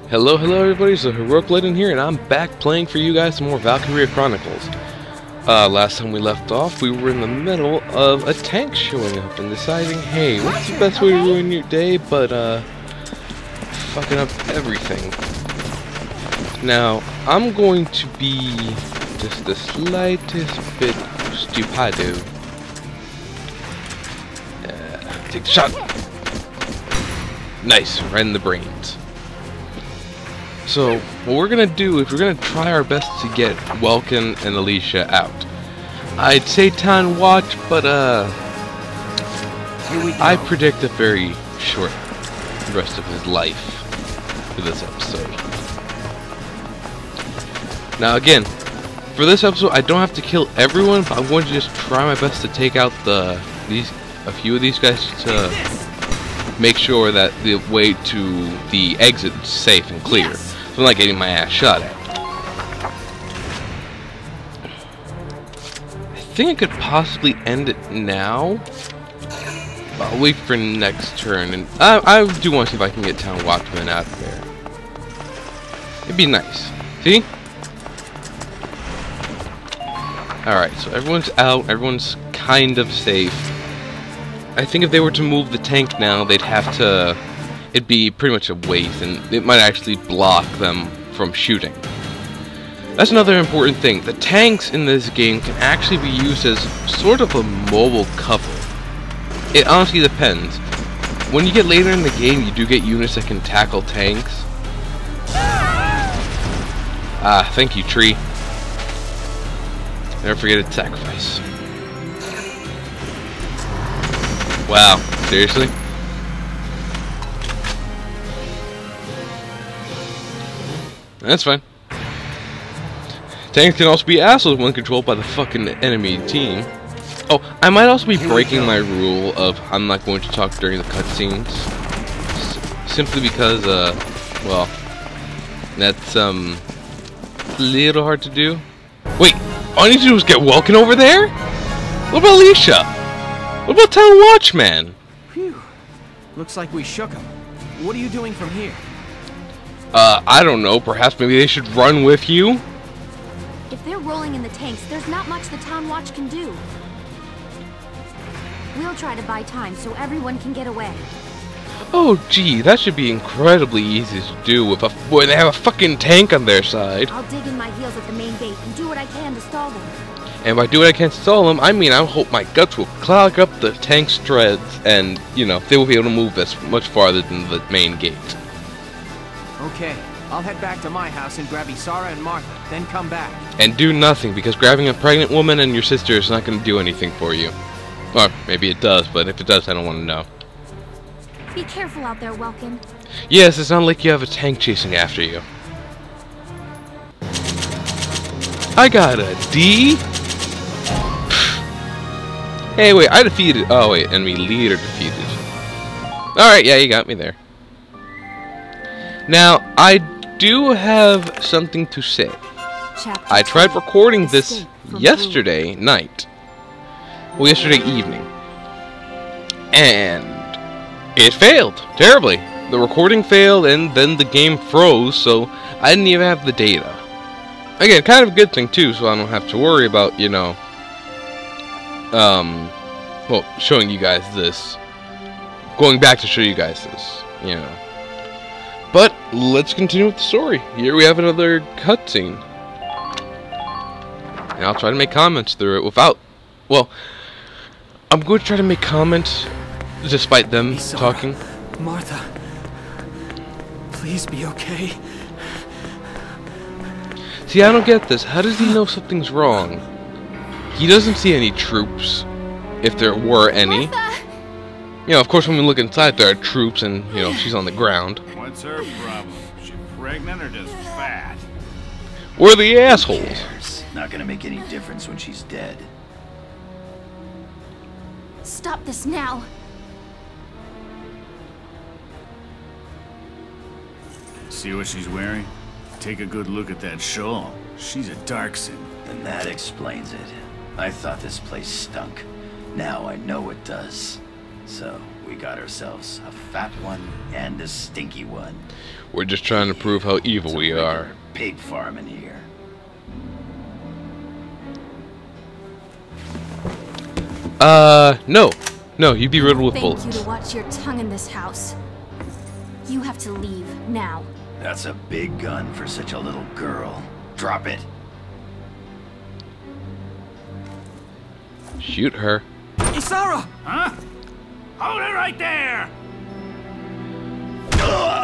Hello everybody, so HeroicLegend here, and I'm back playing for you guys some more Valkyria Chronicles. Last time we left off, we were in the middle of a tank showing up and deciding, hey, what's the best way to ruin your day but, fucking up everything. Now, I'm going to be just the slightest bit stupado. Take the shot! Nice, right in the brains. So, what we're gonna do is we're gonna try our best to get Welkin and Alicia out. I'd say Town Watch, but I predict a very short rest of his life for this episode. Now again, for this episode I don't have to kill everyone, but I'm going to just try my best to take out a few of these guys to make sure that the way to the exit is safe and clear. So I'm not getting my ass shot at. I think I could possibly end it now. I'll wait for next turn, and I do want to see if I can get Town Watchman out of there. It'd be nice. See? Alright, so everyone's out, everyone's kind of safe. I think if they were to move the tank now, they'd have to... it'd be pretty much a waste, and it might actually block them from shooting. That's another important thing. The tanks in this game can actually be used as sort of a mobile cover. It honestly depends. When you get later in the game, you do get units that can tackle tanks. Ah, thank you, tree. Never forget its sacrifice. Wow, seriously? That's fine. Tanks can also be assholes when controlled by the fucking enemy team. Oh, I might also be breaking my rule of I'm not going to talk during the cutscenes. Simply because, well, that's, a little hard to do. Wait, all I need to do is get Welkin over there? What about Alicia? What about Town Watchman? Phew. Looks like we shook him. What are you doing from here? I don't know. Perhaps maybe they should run with you? If they're rolling in the tanks, there's not much the Town Watch can do. We'll try to buy time so everyone can get away. Oh, gee, that should be incredibly easy to do when they have a fucking tank on their side. I'll dig in my heels at the main gate and do what I can to stall them. And by do what I can to stall them, I mean I hope my guts will clog up the tank's treads and, you know, they will be able to move this much farther than the main gate. Okay, I'll head back to my house and grab Isara and Martha, then come back. And do nothing, because grabbing a pregnant woman and your sister is not going to do anything for you. Or maybe it does, but if it does, I don't want to know. Be careful out there, Welkin. Yes, it's not like you have a tank chasing after you. I got a D? Hey, wait, I defeated... oh, wait, enemy leader defeated. Alright, yeah, you got me there. Now, I do have something to say. I tried recording this yesterday night. Well, yesterday evening. And it failed terribly. The recording failed and then the game froze, so I didn't even have the data. Again, kind of a good thing too, so I don't have to worry about, you know, well, showing you guys this. Going back to show you guys this, you know. But let's continue with the story. Here we have another cutscene. And I'll try to make comments through it without... well, I'm going to try to make comments despite them talking. Martha, please be okay. See, I don't get this. How does he know something's wrong? He doesn't see any troops, if there were any. Martha! You know, of course, when we look inside, there are troops, and, you know, she's on the ground. What's her problem? She pregnant or just fat? We're the assholes. Cares? Not gonna make any difference when she's dead. Stop this now. See what she's wearing? Take a good look at that shawl. She's a Darkson. And that explains it. I thought this place stunk. Now I know it does. So, We got ourselves a fat one and a stinky one. We're just trying to prove how evil we are. Pig farm in here. No. No, you'd be riddled with Thank bullets. you to watch your tongue in this house. You have to leave now. That's a big gun for such a little girl. Drop it. Shoot her. Isara! Huh? Hold it right there!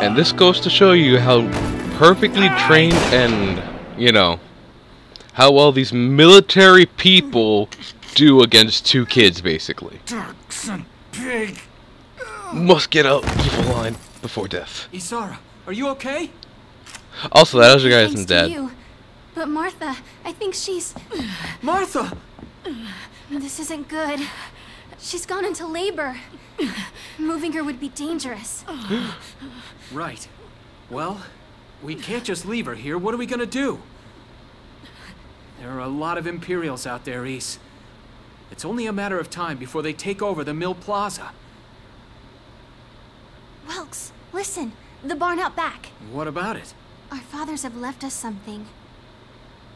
And this goes to show you how perfectly trained and, you know, how well these military people do against two kids, basically. Dark son pig! Must get out, evil line, before death. Isara, are you okay? Also, that other guy isn't Thanks to dead. you. But Martha, I think she's... Martha! This isn't good. She's gone into labor. Moving her would be dangerous. Right. Well, we can't just leave her here. What are we gonna do? There are a lot of Imperials out there, Ys. It's only a matter of time before they take over the Mill Plaza. Welks, listen. The barn out back. What about it? Our fathers have left us something.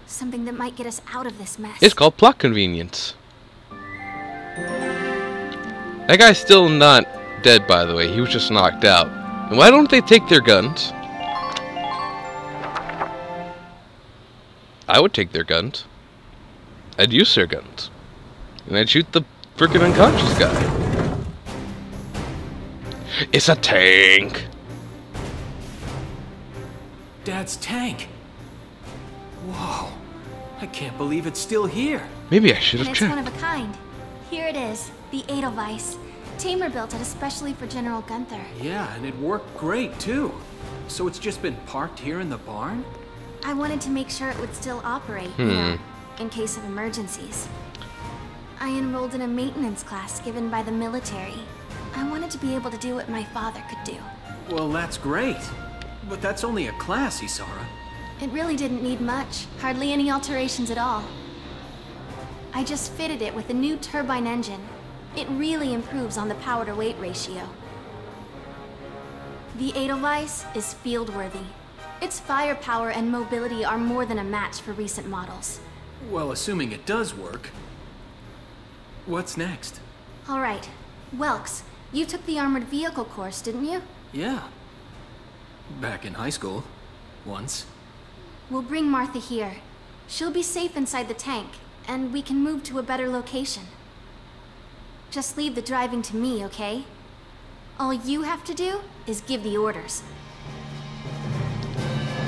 Something that might get us out of this mess. It's called plot convenience. That guy's still not dead, by the way. He was just knocked out. And why don't they take their guns? I would take their guns. I'd use their guns. And I'd shoot the freaking unconscious guy. It's a tank! Dad's tank. Whoa. I can't believe it's still here. Maybe I should And have it's one checked. of a kind. Here it is, the Edelweiss. Tamer built it especially for General Gunther. Yeah, and it worked great, too. So it's just been parked here in the barn? I wanted to make sure it would still operate, you know, in case of emergencies. I enrolled in a maintenance class given by the military. I wanted to be able to do what my father could do. Well, that's great. But that's only a class, Isara. It really didn't need much, hardly any alterations at all. I just fitted it with a new turbine engine. It really improves on the power-to-weight ratio. The Edelweiss is field-worthy. Its firepower and mobility are more than a match for recent models. Well, assuming it does work. What's next? All right, Welks, you took the armored vehicle course, didn't you? Yeah. Back in high school. Once. We'll bring Martha here. She'll be safe inside the tank, and we can move to a better location. Just leave the driving to me, okay? All you have to do is give the orders.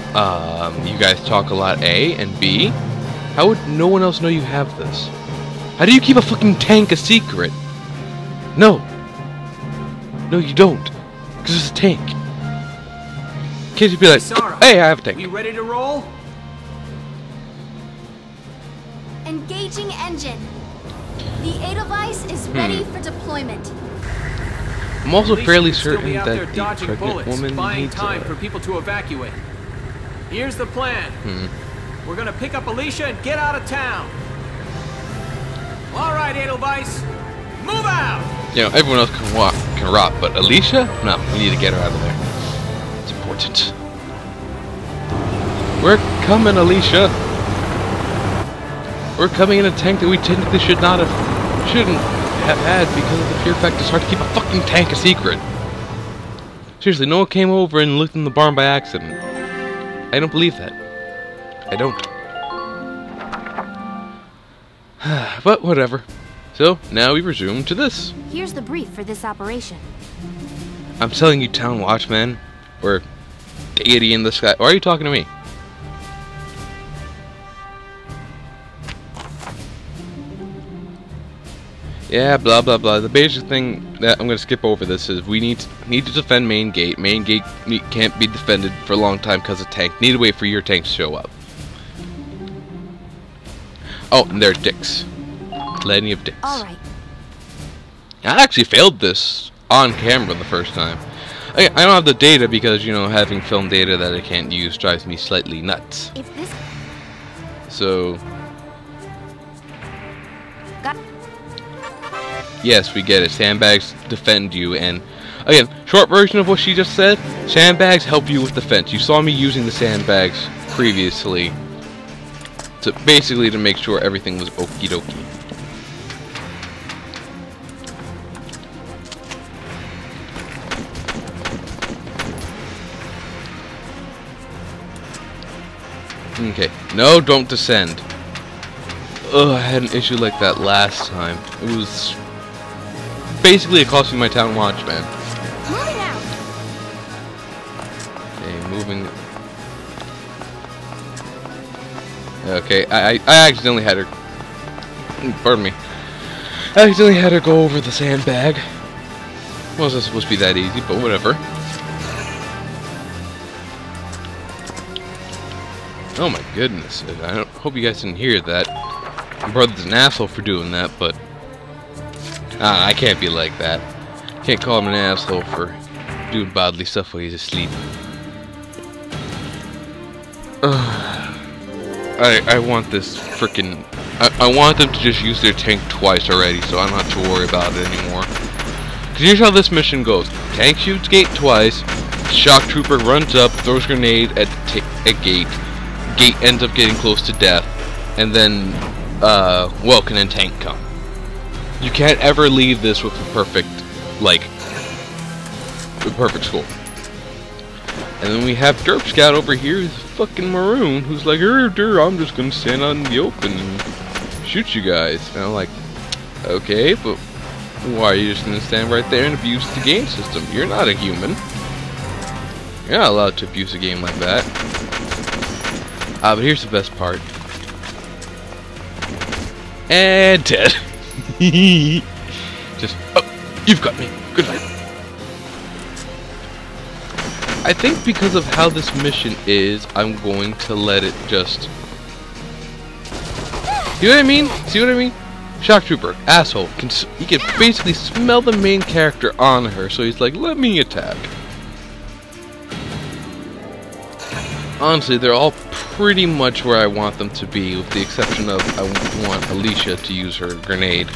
You guys talk a lot, A, and B? How would no one else know you have this? How do you keep a fucking tank a secret? No. No, you don't. Because it's a tank. Can't you be like, Isara, hey, I have a tank. we ready to roll? Engaging engine. The Edelweiss is ready for deployment. I'm also Police fairly should still be certain out there that the dodging pregnant bullets, woman buying needs time for people to evacuate. Here's the plan. We're gonna pick up Alicia and get out of town. All right, Edelweiss, move out! You know, everyone else can walk, can rot, but Alicia? No, we need to get her out of there. It's important. We're coming, Alicia. We're coming in a tank that we technically shouldn't have had because of the pure fact it's hard to keep a fucking tank a secret. Seriously, no one came over and looked in the barn by accident. I don't believe that. I don't. But whatever. So, now we resume to this. Here's the brief for this operation. I'm telling you, Town Watchman, or deity in the sky. Why are you talking to me? Yeah, blah blah blah. The basic thing that I'm gonna skip over this is we need to defend main gate. Main gate can't be defended for a long time because of tank. Need to wait for your tank to show up. Oh, and there's dicks. Plenty of dicks. All right. I actually failed this on camera the first time. I don't have the data because, you know, having film data that I can't use drives me slightly nuts. If this... So... Got... Yes, we get it. Sandbags defend you, and again, short version of what she just said, sandbags help you with defense. You saw me using the sandbags previously to basically to make sure everything was okie dokie. Okay, no, don't descend. Ugh, I had an issue like that last time. It was basically it cost me my town watchman. Moving out. Okay, moving. Okay, I accidentally had her. Pardon me. I accidentally had her go over the sandbag. Wasn't supposed to be that easy, but whatever. Oh my goodness! I hope you guys didn't hear that. My brother's an asshole for doing that, but I can't be like that. Can't call him an asshole for doing bodily stuff while he's asleep. I want this frickin' I want them to just use their tank twice already, so I don't have to worry about it anymore. Cause here's how this mission goes: tank shoots gate twice, shock trooper runs up, throws grenade at gate. Gate ends up getting close to death, and then Welkin and tank come. You can't ever leave this with a perfect, like, a perfect score. And then we have Derp Scout over here, who's fucking maroon, who's like, I'm just gonna stand out in the open and shoot you guys. And I'm like, okay, but why are you just gonna stand right there and abuse the game system? You're not a human. You're not allowed to abuse a game like that. But here's the best part. And dead. Just, oh, you've got me. Good night. I think because of how this mission is, I'm going to let it just... See what I mean? See what I mean? Shock Trooper, asshole. He can basically smell the main character on her, so he's like, let me attack. Honestly, they're all pretty much where I want them to be, with the exception of I want Alicia to use her grenade.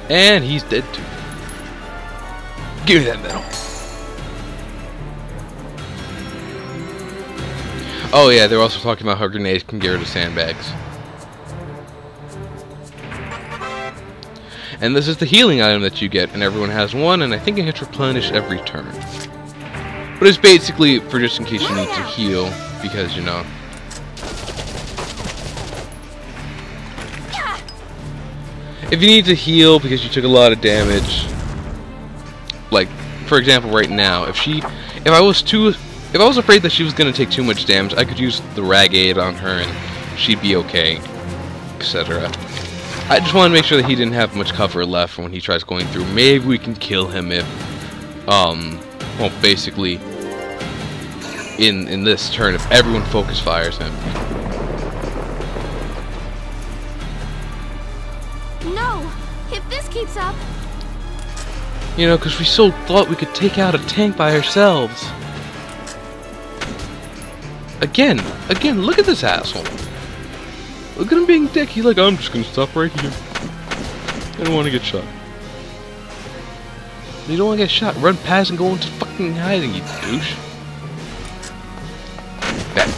And he's dead too. Give me that medal. Oh yeah, they're also talking about how grenades can get rid of sandbags. And this is the healing item that you get, and everyone has one, and I think it gets replenished every turn. But it's basically for just in case you need to heal, because, you know. If you need to heal because you took a lot of damage, like, for example, right now, if I was afraid that she was going to take too much damage, I could use the Rag Aid on her and she'd be okay, etc. I just want to make sure that he didn't have much cover left when he tries going through. Maybe we can kill him if, well, basically, in this turn, if everyone focus fires him. No! If this keeps up... You know, because we so thought we could take out a tank by ourselves. Again, look at this asshole. Look at him being dick. He's like, I'm just gonna stop right here. I don't want to get shot. You don't want to get shot. Run past and go into fucking hiding, you douche. That.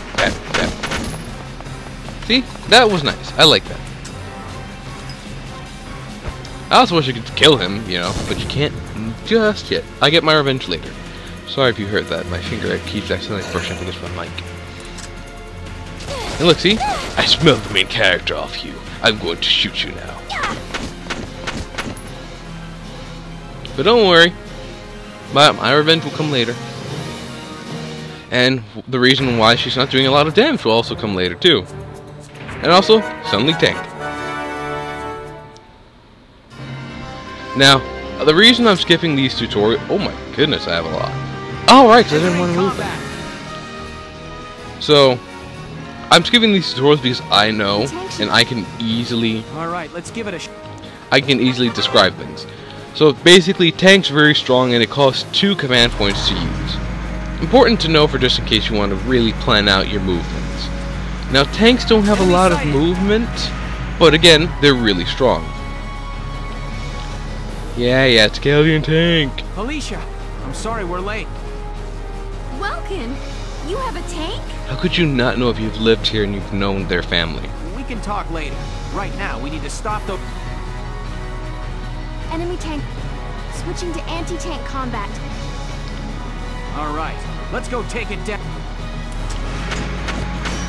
See? That was nice. I like that. I also wish you could kill him, you know, but you can't just yet. I get my revenge later. Sorry if you heard that. My finger keeps accidentally brushing against my mic. And look, see? I smell the main character off you. I'm going to shoot you now. But don't worry. My revenge will come later. And the reason why she's not doing a lot of damage will also come later, too. And also, suddenly tank. Now, the reason I'm skipping these tutorials... Oh my goodness, I have a lot. Oh, right, because I didn't want to move them. So, I'm skipping these tutorials because I know, and I can easily... Alright, let's give it a I can easily describe things. So, basically, tank's very strong, and it costs 2 command points to use. Important to know for just in case you want to really plan out your movements. Now, tanks don't have a lot of movement, But again, they're really strong. Yeah, it's a alien tank. Alicia, I'm sorry we're late. Welkin, you have a tank? How could you not know if you've lived here and you've known their family? We can talk later. Right now, we need to stop the... Enemy tank. Switching to anti-tank combat. All right, let's go take it down.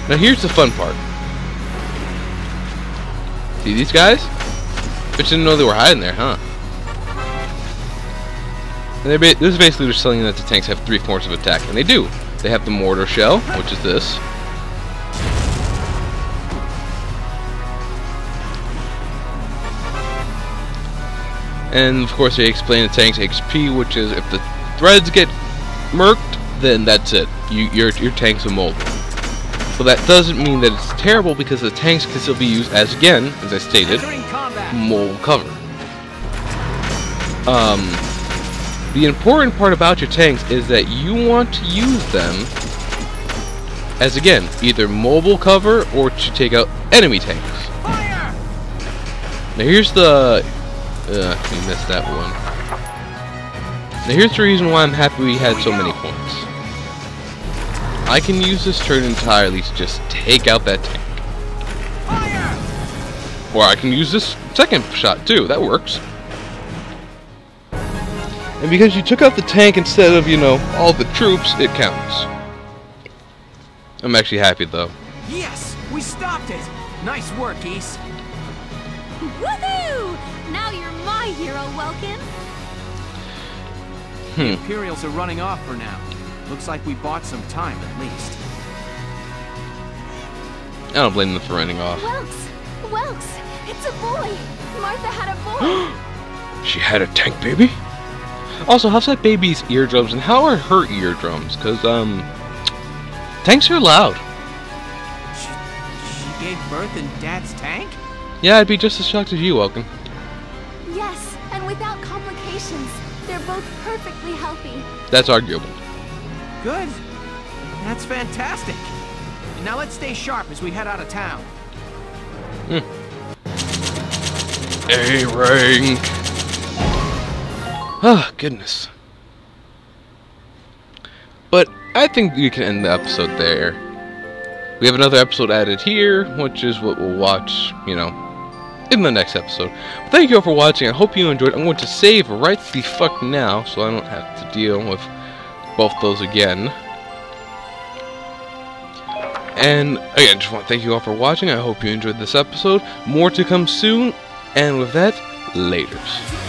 Now here's the fun part. See these guys? Bitch didn't know they were hiding there, huh? And this is basically just telling you that the tanks have 3 forms of attack, and they do. They have the mortar shell, which is this. And of course they explain the tank's HP, which is if the threads get murked, then that's it. Your tank's immobile. But that doesn't mean that it's terrible, because the tanks can still be used as, again, as I stated, mobile cover. The important part about your tanks is that you want to use them as, again, either mobile cover or to take out enemy tanks. Fire! Now here's the... we missed that one. Now here's the reason why I'm happy we had so many points. I can use this turn entirely to just take out that tank. Fire! Or I can use this second shot too, that works. And because you took out the tank instead of, all the troops, it counts. I'm actually happy though. Yes! We stopped it! Nice work, East. Woohoo! Now you're my hero, Welkin. The Imperials are running off for now. Looks like we bought some time, at least. I don't blame them for running off. Welks, it's a boy. Martha had a boy. She had a tank baby? Also, how's that baby's eardrums, and how are her eardrums? Because, tanks are loud. She gave birth in Dad's tank? Yeah, I'd be just as shocked as you, Welkin. Yes, and without complications. They're both perfectly healthy. That's arguable. Good. That's fantastic. Now let's stay sharp as we head out of town. A rank. Oh, goodness. But I think we can end the episode there. We have another episode added here, which is what we'll watch, in the next episode. But thank you all for watching. I hope you enjoyed. I'm going to save right the fuck now, so I don't have to deal with both those again. And again, just want to thank you all for watching. I hope you enjoyed this episode. More to come soon. And with that, laters.